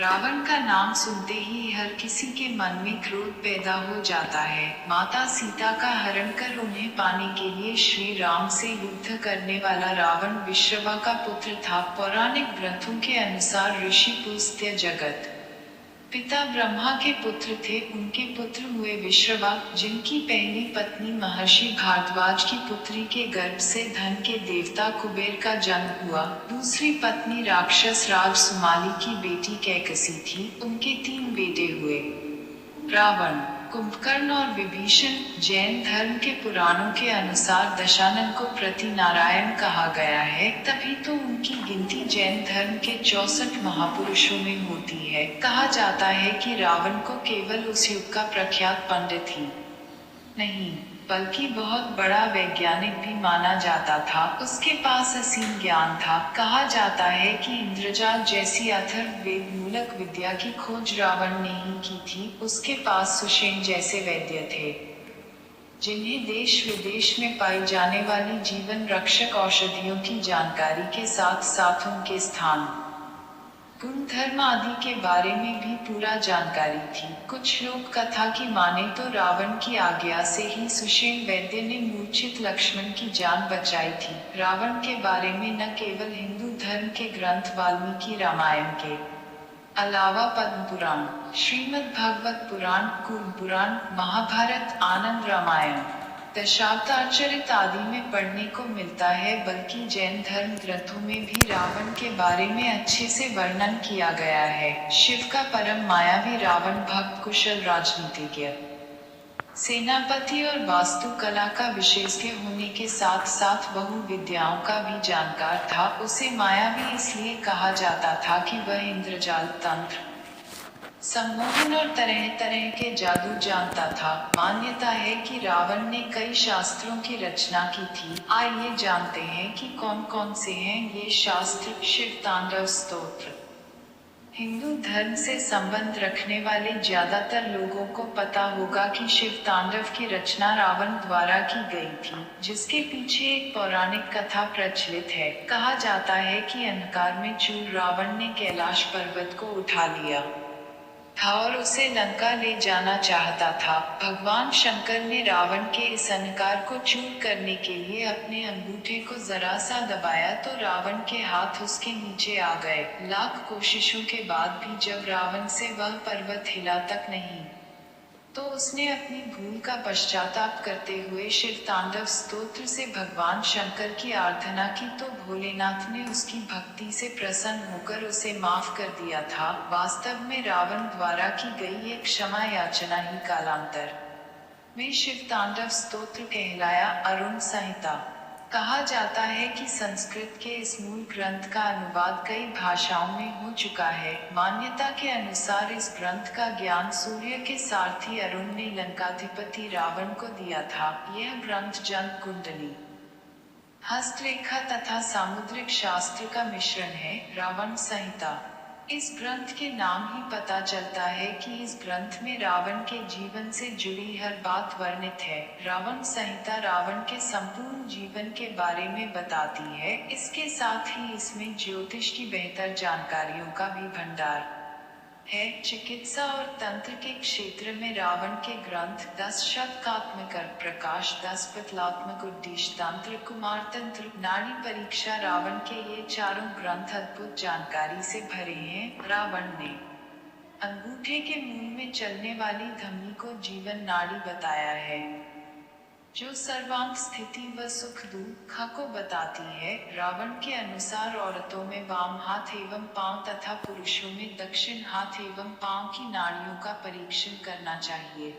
रावण का नाम सुनते ही हर किसी के मन में क्रोध पैदा हो जाता है। माता सीता का हरण कर उन्हें पाने के लिए श्री राम से युद्ध करने वाला रावण विश्रवा का पुत्र था। पौराणिक ग्रंथों के अनुसार ऋषि पुलस्त्य जगत पिता ब्रह्मा के पुत्र थे। उनके पुत्र हुए विश्रवा, जिनकी पहली पत्नी महर्षि भारद्वाज की पुत्री के गर्भ से धन के देवता कुबेर का जन्म हुआ। दूसरी पत्नी राक्षस राज सुमाली की बेटी कैकसी थी। उनके 3 बेटे हुए, रावण, कुंभकर्ण और विभीषण। जैन धर्म के पुराणों के अनुसार दशानन को प्रति नारायण कहा गया है, तभी तो उनकी गिनती जैन धर्म के 64 महापुरुषों में होती है। कहा जाता है कि रावण को केवल उस युग का प्रख्यात पंडित ही नहीं, बल्कि बहुत बड़ा वैज्ञानिक भी माना जाता था। उसके पास असीम ज्ञान था। कहा जाता है कि इंद्रजाल जैसी अथर्ववेद मूलक विद्या की खोज रावण ने ही की थी। उसके पास सुषेण जैसे वैद्य थे, जिन्हें देश विदेश में पाई जाने वाली जीवन रक्षक औषधियों की जानकारी के साथ साथ उनके स्थान, गुण, धर्म आदि के बारे में भी पूरा जानकारी थी। कुछ लोक कथा की माने तो रावण की आज्ञा से ही सुषेण वैद्य ने मूर्छित लक्ष्मण की जान बचाई थी। रावण के बारे में न केवल हिंदू धर्म के ग्रंथ वाल्मीकि रामायण के अलावा पद्म पुराण, श्रीमद् भागवत पुराण, कूट पुराण, महाभारत, आनंद रामायण, दशावतारचरित आदि में पढ़ने को मिलता है। बल्कि जैन धर्म ग्रंथों में भी रावण के बारे में अच्छे से वर्णन किया गया है। शिव का परम मायावी रावण भक्त, कुशल राजनीतिज्ञ, सेनापति और वास्तुकला का विशेषज्ञ होने के साथ साथ बहु विद्याओं का भी जानकार था। उसे मायावी इसलिए कहा जाता था कि वह इंद्रजाल, तंत्र, सम्मोहन और तरह तरह के जादू जानता था। मान्यता है कि रावण ने कई शास्त्रों की रचना की थी। आइए जानते हैं कि कौन कौन से हैं ये शास्त्र। शिव तांडव स्तोत्र। हिंदू धर्म से संबंध रखने वाले ज्यादातर लोगों को पता होगा कि शिव तांडव की रचना रावण द्वारा की गई थी, जिसके पीछे एक पौराणिक कथा प्रचलित है। कहा जाता है कि अंधकार में चूर रावण ने कैलाश पर्वत को उठा लिया था और उसे लंका ले जाना चाहता था। भगवान शंकर ने रावण के इस अहंकार को चूर करने के लिए अपने अंगूठे को जरा सा दबाया तो रावण के हाथ उसके नीचे आ गए। लाख कोशिशों के बाद भी जब रावण से वह पर्वत हिला तक नहीं, तो उसने अपनी भूल का पश्चाताप करते हुए शिव तांडव स्तोत्र से भगवान शंकर की आराधना की तो भोलेनाथ ने उसकी भक्ति से प्रसन्न होकर उसे माफ कर दिया था। वास्तव में रावण द्वारा की गई एक क्षमा याचना ही कालांतर में शिव तांडव स्तोत्र कहलाया। अरुण संहिता। कहा जाता है कि संस्कृत के इस मूल ग्रंथ का अनुवाद कई भाषाओं में हो चुका है। मान्यता के अनुसार इस ग्रंथ का ज्ञान सूर्य के सारथी अरुण ने लंकाधिपति रावण को दिया था। यह ग्रंथ जन्म कुंडली, हस्तरेखा तथा सामुद्रिक शास्त्र का मिश्रण है। रावण संहिता। इस ग्रंथ के नाम ही पता चलता है कि इस ग्रंथ में रावण के जीवन से जुड़ी हर बात वर्णित है। रावण संहिता रावण के संपूर्ण जीवन के बारे में बताती है। इसके साथ ही इसमें ज्योतिष की बेहतर जानकारियों का भी भंडार है। चिकित्सा और तंत्र के क्षेत्र में रावण के ग्रंथ 10 शतकात्मक प्रकाश, 10 पतलात्मक उद्देश्य तंत्र, कुमार तंत्र, नाड़ी परीक्षा। रावण के ये चारों ग्रंथ अद्भुत जानकारी से भरे हैं। रावण ने अंगूठे के मूल में चलने वाली धमनी को जीवन नाड़ी बताया है, जो सर्वांग स्थिति व सुख दुख को बताती है। रावण के अनुसार औरतों में वाम हाथ एवं पांव तथा पुरुषों में दक्षिण हाथ एवं पांव की नाड़ियों का परीक्षण करना चाहिए।